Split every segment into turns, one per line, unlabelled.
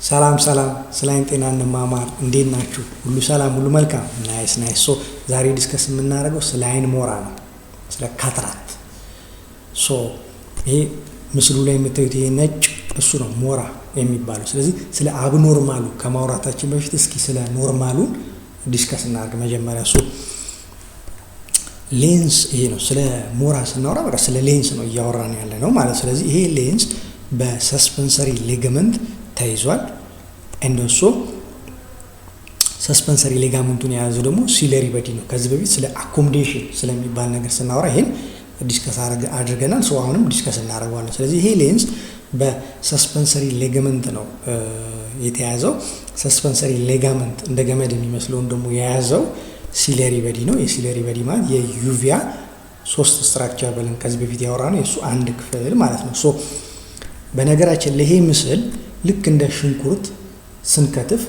ሰላም ስለ አይን ጤና እንማማር። እንዴት ናችሁ? ሁሉ ሰላም፣ ሁሉ መልካም። ናይስ። ሶ ዛሬ ዲስከስ የምናደርገው ስለ አይን ሞራ ነው፣ ስለ ካትራክት። ሶ ይሄ ምስሉ ላይ የምታዩት ይሄ ነጭ እሱ ነው ሞራ የሚባለው። ስለዚህ ስለ አብኖርማሉ ከማውራታችን በፊት እስኪ ስለ ኖርማሉ ዲስከስ እናደርግ መጀመሪያ። ሶ ሌንስ ይሄ ነው። ስለ ሞራ ስናወራ በቃ ስለ ሌንስ ነው እያወራን ያለ ነው ማለት። ስለዚህ ይሄ ሌንስ በሰስፐንሰሪ ሌገመንት ተይዟል። እንደሱ ሰስፐንሰሪ ሌጋመንቱን የያዘው ደግሞ ሲለሪ በዲ ነው። ከዚህ በፊት ስለ አኮሞዴሽን ስለሚባል ነገር ስናወራ ይሄን ዲስከስ አድርገናል። ሰው አሁንም ዲስከስ እናደርገዋለን። ስለዚህ ይሄ ሌንስ በሰስፐንሰሪ ሌጋመንት ነው የተያዘው። ሰስፐንሰሪ ሌጋመንት እንደ ገመድ የሚመስለውን ደግሞ የያዘው ሲለሪ በዲ ነው። የሲለሪ በዲ ማለት የዩቪያ 3 ስትራክቸር ብለን ከዚህ በፊት ያወራነው የሱ አንድ ክፍል ማለት ነው። ሶ በነገራችን ለይሄ ምስል ልክ እንደ ሽንኩርት ስንከትፍ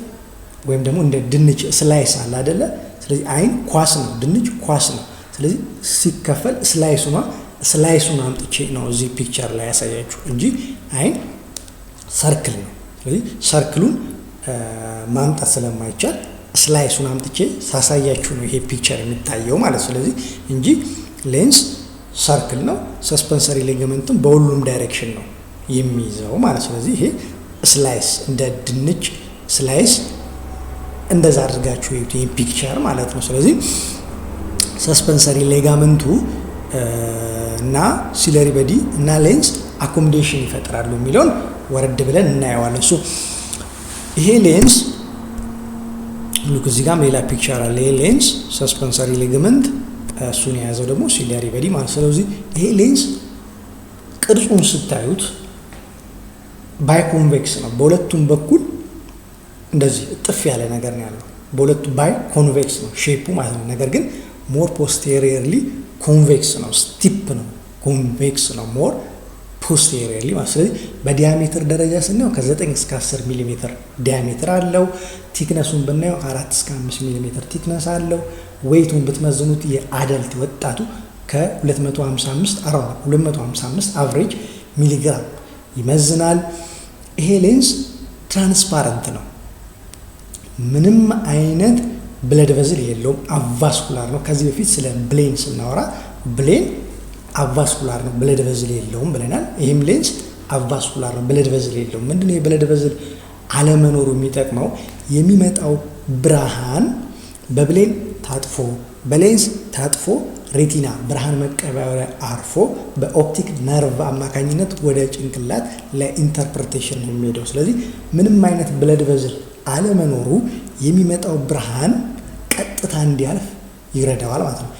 ወይም ደግሞ እንደ ድንች ስላይስ አለ አይደለ? ስለዚህ አይን ኳስ ነው፣ ድንች ኳስ ነው። ስለዚህ ሲከፈል ስላይሱን አምጥቼ ነው እዚህ ፒክቸር ላይ ያሳያችሁ እንጂ አይን ሰርክል ነው። ስለዚህ ሰርክሉን ማምጣት ስለማይቻል ስላይሱን አምጥቼ ሳሳያችሁ ነው ይሄ ፒክቸር የሚታየው ማለት። ስለዚህ እንጂ ሌንስ ሰርክል ነው። ሰስፐንሰሪ ሌጋመንትም በሁሉም ዳይሬክሽን ነው የሚይዘው ማለት። ስለዚህ ይሄ ስላይስ እንደ ድንች ስላይስ እንደዛ አድርጋችሁ ይሄ ፒክቸር ማለት ነው። ስለዚህ ሰስፐንሰሪ ሌጋመንቱ እና ሲለሪ በዲ እና ሌንስ አኮሞዴሽን ይፈጥራሉ የሚለውን ወረድ ብለን እናየዋለን። ሶ ይሄ ሌንስ ሉክ እዚህ ጋርም ሌላ ፒክቸር አለ። ይሄ ሌንስ ሰስፐንሰሪ ሌጋመንት እሱን የያዘው ደግሞ ሲለሪ በዲ ማለት። ስለዚህ ይሄ ሌንስ ቅርጹን ስታዩት ባይኮንቬክስ ነው። በሁለቱም በኩል እንደዚህ እጥፍ ያለ ነገር ነው ያለው። በሁለቱም ባይ ኮንቬክስ ነው ሼፑ ማለት ነው። ነገር ግን ሞር ፖስቴሪየርሊ ኮንቬክስ ነው፣ ስቲፕ ነው፣ ኮንቬክስ ነው ሞር ፖስቴሪየርሊ ማለት። ስለዚህ በዲያሜትር ደረጃ ስናየው ከ9 እስከ 10 ሚሊ ሜትር ዲያሜትር አለው። ቲክነሱን ብናየው 4 እስከ 5 ሚሊ ሜትር ቲክነስ አለው። ዌይቱን ብትመዝኑት የአደልት ወጣቱ ከ255 አቨሬጅ ሚሊግራም ይመዝናል። ይሄ ሌንስ ትራንስፓረንት ነው። ምንም አይነት ብለድ ቨዝል የለውም። አቫስኩላር ነው። ከዚህ በፊት ስለ ብሌን ስናወራ ብሌን አቫስኩላር ነው፣ ብለድ ቨዝል የለውም ብለናል። ይህም ሌንስ አቫስኩላር ነው፣ ብለድ ቨዝል የለውም። ምንድነው የብለድ ቨዝል አለመኖሩ የሚጠቅመው? የሚመጣው ብርሃን በብሌን ታጥፎ በሌንስ ታጥፎ ሬቲና ብርሃን መቀበያ አርፎ በኦፕቲክ ነርቭ አማካኝነት ወደ ጭንቅላት ለኢንተርፕሬቴሽን ነው የሚሄደው። ስለዚህ ምንም አይነት ብለድ ቨዝል አለመኖሩ የሚመጣው ብርሃን ቀጥታ እንዲያልፍ ይረዳዋል ማለት ነው።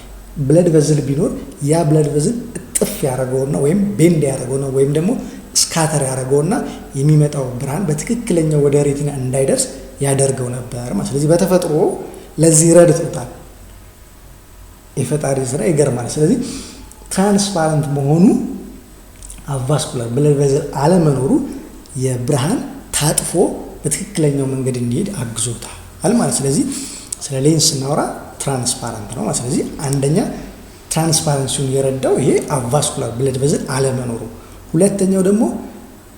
ብለድ ቨዝል ቢኖር ያ ብለድ ቨዝል እጥፍ ያደረገውና ወይም ቤንድ ያደረገውና ወይም ደግሞ ስካተር ያደረገውና የሚመጣው ብርሃን በትክክለኛው ወደ ሬቲና እንዳይደርስ ያደርገው ነበር ማለት። ስለዚህ በተፈጥሮ ለዚህ ረድቶታል። የፈጣሪ ስራ ይገርማል። ስለዚህ ትራንስፓረንት መሆኑ አቫስኩላር ብለድ ቨዝል አለመኖሩ የብርሃን ታጥፎ በትክክለኛው መንገድ እንዲሄድ አግዞታል ማለት። ስለዚህ ስለ ሌንስ ስናወራ ትራንስፓረንት ነው ማለት። ስለዚህ አንደኛ ትራንስፓረንሲውን የረዳው ይሄ አቫስኩላር ብለድ ቨዝል አለመኖሩ። ሁለተኛው ደግሞ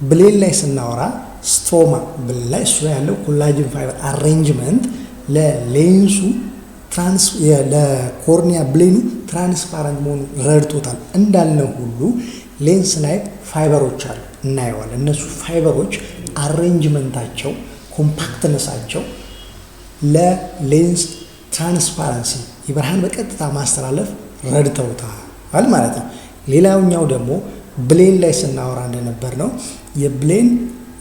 ብሌን ላይ ስናወራ ስትሮማ ብሌን ላይ እሱ ያለው ኮላጅን ፋይበር አሬንጅመንት ለሌንሱ ለኮርኒያ ብሌኑ ትራንስፓረንት መሆኑ ረድቶታል። እንዳልነው ሁሉ ሌንስ ላይ ፋይበሮች አሉ እናየዋለን። እነሱ ፋይበሮች አሬንጅመንታቸው ኮምፓክትነሳቸው ለሌንስ ትራንስፓረንሲ የብርሃን በቀጥታ ማስተላለፍ ረድተውታል ማለት ነው። ሌላኛው ደግሞ ብሌን ላይ ስናወራ እንደነበር ነው የብሌን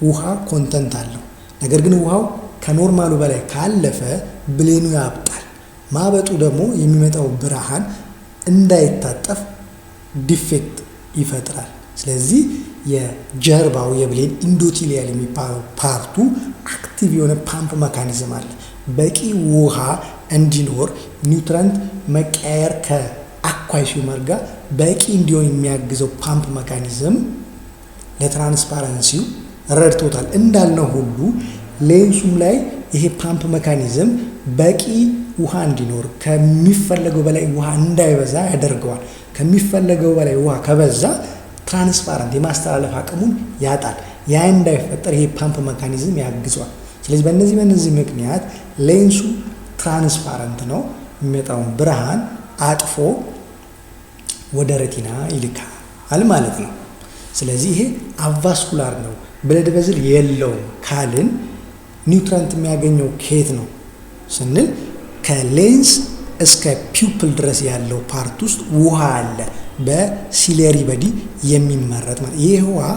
ውሃ ኮንተንት አለው። ነገር ግን ውሃው ከኖርማሉ በላይ ካለፈ ብሌኑ ያብጣል። ማበጡ ደግሞ የሚመጣው ብርሃን እንዳይታጠፍ ዲፌክት ይፈጥራል። ስለዚህ የጀርባው የብሌን ኢንዶቲሊያል የሚባለው ፓርቱ አክቲቭ የሆነ ፓምፕ መካኒዝም አለ። በቂ ውሃ እንዲኖር ኒውትረንት መቀየር ከአኳይ ሂውመር ጋር በቂ እንዲሆን የሚያግዘው ፓምፕ መካኒዝም ለትራንስፓረንሲው ረድቶታል። እንዳልነው ሁሉ ሌንሱም ላይ ይሄ ፓምፕ መካኒዝም በቂ ውሃ እንዲኖር ከሚፈለገው በላይ ውሃ እንዳይበዛ ያደርገዋል። ከሚፈለገው በላይ ውሃ ከበዛ ትራንስፓረንት የማስተላለፍ አቅሙን ያጣል። ያ እንዳይፈጠር ይሄ ፓምፕ ሜካኒዝም ያግዟል። ስለዚህ በእነዚህ ምክንያት ሌንሱ ትራንስፓረንት ነው፣ የሚመጣውን ብርሃን አጥፎ ወደ ሬቲና ይልካል ማለት ነው። ስለዚህ ይሄ አቫስኩላር ነው፣ ብለድ ቬዝል የለውም ካልን ኒውትረንት የሚያገኘው ከየት ነው ስንል ከሌንስ እስከ ፒውፕል ድረስ ያለው ፓርት ውስጥ ውሃ አለ፣ በሲለሪ በዲ የሚመረት ማለት። ይህ ውሃ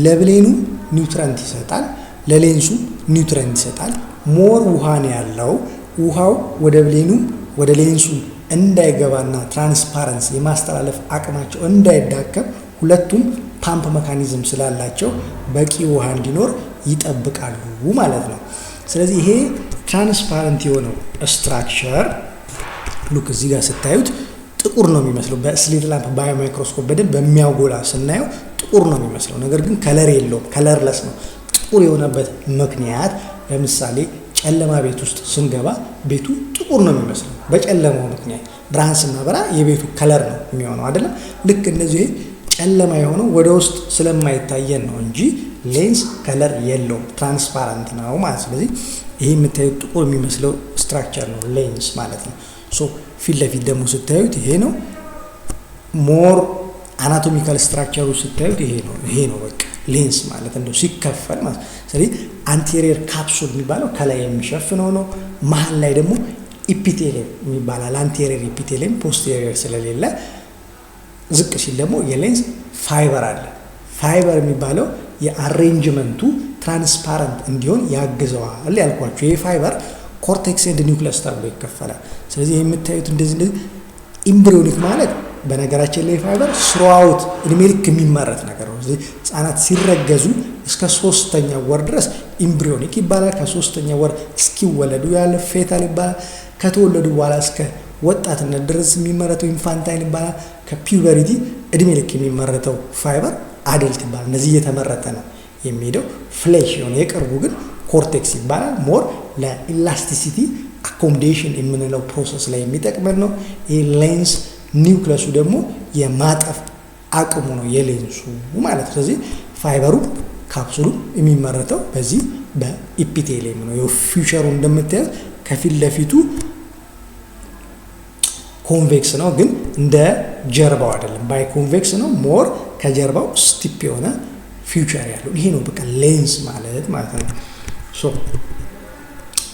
ለብሌኑ ኒውትረንት ይሰጣል፣ ለሌንሱ ኒውትረንት ይሰጣል። ሞር ውሃ ነው ያለው። ውሃው ወደ ብሌኑ ወደ ሌንሱ እንዳይገባና ትራንስፓረንስ የማስተላለፍ አቅማቸው እንዳይዳከም ሁለቱም ፓምፕ ሜካኒዝም ስላላቸው በቂ ውሃ እንዲኖር ይጠብቃሉ ማለት ነው። ስለዚህ ይሄ ትራንስፓረንት የሆነው ስትራክቸር ሉክ እዚህ ጋር ስታዩት ጥቁር ነው የሚመስለው። በስሊት ላምፕ ባዮማይክሮስኮፕ በደንብ በሚያጎላ ስናየው ጥቁር ነው የሚመስለው፣ ነገር ግን ከለር የለውም፣ ከለርለስ ነው። ጥቁር የሆነበት ምክንያት ለምሳሌ ጨለማ ቤት ውስጥ ስንገባ ቤቱ ጥቁር ነው የሚመስለው። በጨለማው ምክንያት ብርሃን ስናበራ የቤቱ ከለር ነው የሚሆነው አይደለም። ልክ እንደዚህ ጨለማ የሆነው ወደ ውስጥ ስለማይታየን ነው እንጂ ሌንስ ከለር የለውም፣ ትራንስፓረንት ነው ማለት። ስለዚህ ይሄ የምታዩት ጥቁር የሚመስለው ስትራክቸር ነው ሌንስ ማለት ነው። ሶ ፊት ለፊት ደግሞ ስታዩት ይሄ ነው። ሞር አናቶሚካል ስትራክቸሩ ስታዩት ይሄ ነው በቃ ሌንስ ማለት እንደው ሲከፈል ማለት። ስለዚህ አንቴሪየር ካፕሱል የሚባለው ከላይ የሚሸፍነው ነው። መሀል ላይ ደግሞ ኢፒቴሊየም የሚባላል። አንቴሪየር ኢፒቴሊየም ፖስቴሪየር ስለሌለ ዝቅ ሲል ደግሞ የሌንስ ፋይበር አለ። ፋይበር የሚባለው የአሬንጅመንቱ ትራንስፓረንት እንዲሆን ያግዘዋል ያልኳቸው። ይሄ ፋይበር ኮርቴክስ ኤንድ ኒውክለስ ተብሎ ይከፈላል። ስለዚህ የምታዩት እንደዚህ ኢምብሪዮኒክ ማለት በነገራችን ላይ ፋይበር ስሩአውት እድሜ ልክ የሚመረት ነገር ነው። ህጻናት ሲረገዙ እስከ 3ኛ ወር ድረስ ኢምብሪዮኒክ ይባላል። ከ3ኛ ወር እስኪወለዱ ያለ ፌታል ይባላል። ከተወለዱ በኋላ እስከ ወጣትነት ድረስ የሚመረተው ኢንፋንታይል ይባላል። ከፒውበሪቲ እድሜ ልክ የሚመረተው ፋይበር አደልት ይባላል። እነዚህ እየተመረተ ነው የሚሄደው። ፍሌሽ የሆነ የቅርቡ ግን ኮርቴክስ ይባላል። ሞር ለኢላስቲሲቲ አኮሞዴሽን የምንለው ፕሮሰስ ላይ የሚጠቅመን ነው። ይህ ሌንስ ኒውክለሱ ደግሞ የማጠፍ አቅሙ ነው የሌንሱ ማለት። ስለዚህ ፋይበሩ ካፕሱሉ የሚመረተው በዚህ በኢፒቴሊየም ነው። የፊውቸሩ እንደምታዩት ከፊት ለፊቱ ኮንቬክስ ነው፣ ግን እንደ ጀርባው አይደለም። ባይ ኮንቬክስ ነው። ሞር ከጀርባው ስቲፕ የሆነ ፊውቸር ያለው ይሄ ነው በቃ ሌንስ ማለት ነው። ሶ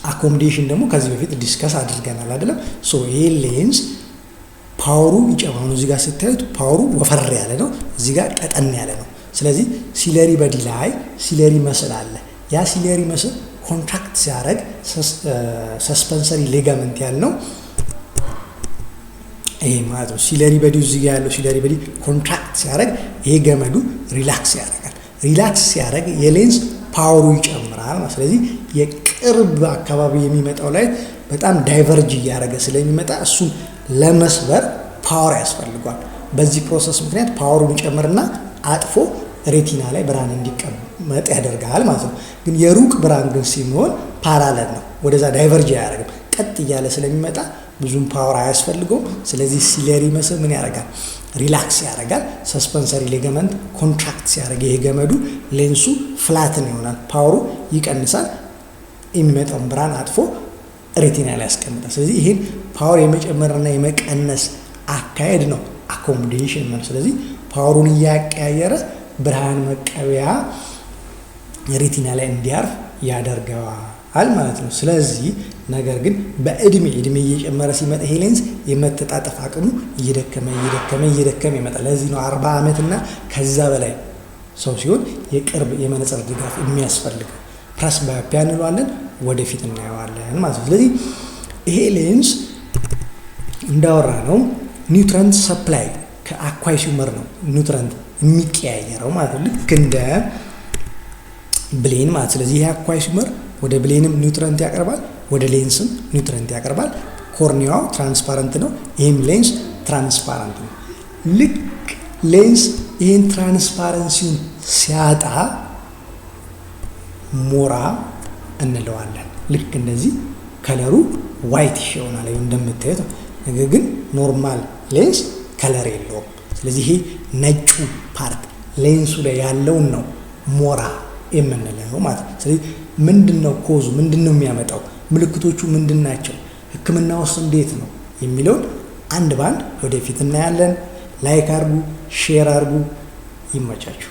አኮሞዴሽን ደግሞ ከዚህ በፊት ዲስከስ አድርገናል አይደለም። ሶ ይሄ ሌንስ ፓወሩ ይጨምራል። እዚህ ጋር ስታዩት ፓወሩ ወፈር ያለ ነው፣ እዚህ ጋር ቀጠን ያለ ነው። ስለዚህ ሲለሪ በዲ ላይ ሲለሪ መስል አለ። ያ ሲለሪ መስል ኮንትራክት ሲያደርግ ሰስፐንሰሪ ሌጋመንት ያልነው ይሄ ማለት ነው። ሲለሪ በዲ እዚህ ጋር ያለው ሲለሪ በዲ ኮንትራክት ሲያደርግ ይሄ ገመዱ ሪላክስ ያደርጋል። ሪላክስ ሲያደርግ የሌንስ ፓወሩ ይጨምራል ማለት። ስለዚህ የቅርብ አካባቢ የሚመጣው ላይ በጣም ዳይቨርጅ እያደረገ ስለሚመጣ እሱን ለመስበር ፓወር ያስፈልጓል። በዚህ ፕሮሰስ ምክንያት ፓወሩን ይጨምርና አጥፎ ሬቲና ላይ ብርሃን እንዲቀመጥ ያደርጋል ማለት ነው። ግን የሩቅ ብርሃን ግን ሲሆን ፓራለል ነው፣ ወደዛ ዳይቨርጅ አያደርግም። ቀጥ እያለ ስለሚመጣ ብዙም ፓወር አያስፈልገውም። ስለዚህ ሲለሪ መስል ምን ያደርጋል? ሪላክስ ያደርጋል። ሰስፐንሰሪ ሌገመንት ኮንትራክት ሲያደርግ ይሄ ገመዱ ሌንሱ ፍላትን ይሆናል፣ ፓወሩ ይቀንሳል፣ የሚመጣውን ብርሃን አጥፎ ሬቲና ላይ ያስቀምጣል። ስለዚህ ይሄን ፓወር የመጨመርና የመቀነስ አካሄድ ነው አኮሞዴሽን ማለት። ስለዚህ ፓወሩን እያቀያየረ ብርሃን መቀበያ ሬቲና ላይ እንዲያርፍ ያደርገዋል ማለት ነው። ስለዚህ ነገር ግን በእድሜ እየጨመረ ሲመጣ ይሄ ሌንስ የመተጣጠፍ አቅሙ እየደከመ ይመጣል። ለዚህ ነው 40 ዓመትና ከዛ በላይ ሰው ሲሆን የቅርብ የመነጽር ድጋፍ የሚያስፈልገው። ፕረስ ባዮፒያ እንለዋለን፣ ወደፊት እናየዋለን ማለት ነው። ስለዚህ ይሄ ሌንስ እንዳወራ ነው ኒውትረንት ሰፕላይ ከአኳይ ሲመር ነው ኒውትረንት የሚቀያየረው ማለት ነው። ልክ እንደ ብሌን ማለት። ስለዚህ ይሄ አኳይ ሲመር ወደ ብሌንም ኒውትረንት ያቀርባል፣ ወደ ሌንስም ኒውትረንት ያቀርባል። ኮርኒያው ትራንስፓረንት ነው፣ ይህም ሌንስ ትራንስፓረንት ነው። ልክ ሌንስ ይህን ትራንስፓረንሲውን ሲያጣ ሞራ እንለዋለን። ልክ እንደዚህ ከለሩ ዋይት ይሆናል እንደምታዩት። ነገር ግን ኖርማል ሌንስ ከለር የለውም። ስለዚህ ይሄ ነጩ ፓርት ሌንሱ ላይ ያለውን ነው ሞራ የምንለው ማለት ነው። ስለዚህ ምንድነው ኮዙ? ምንድነው የሚያመጣው? ምልክቶቹ ምንድን ናቸው? ህክምና ውስጥ እንዴት ነው የሚለውን አንድ ባንድ ወደፊት እናያለን። ላይክ አድርጉ፣ ሼር አድርጉ። ይመቻችሁ።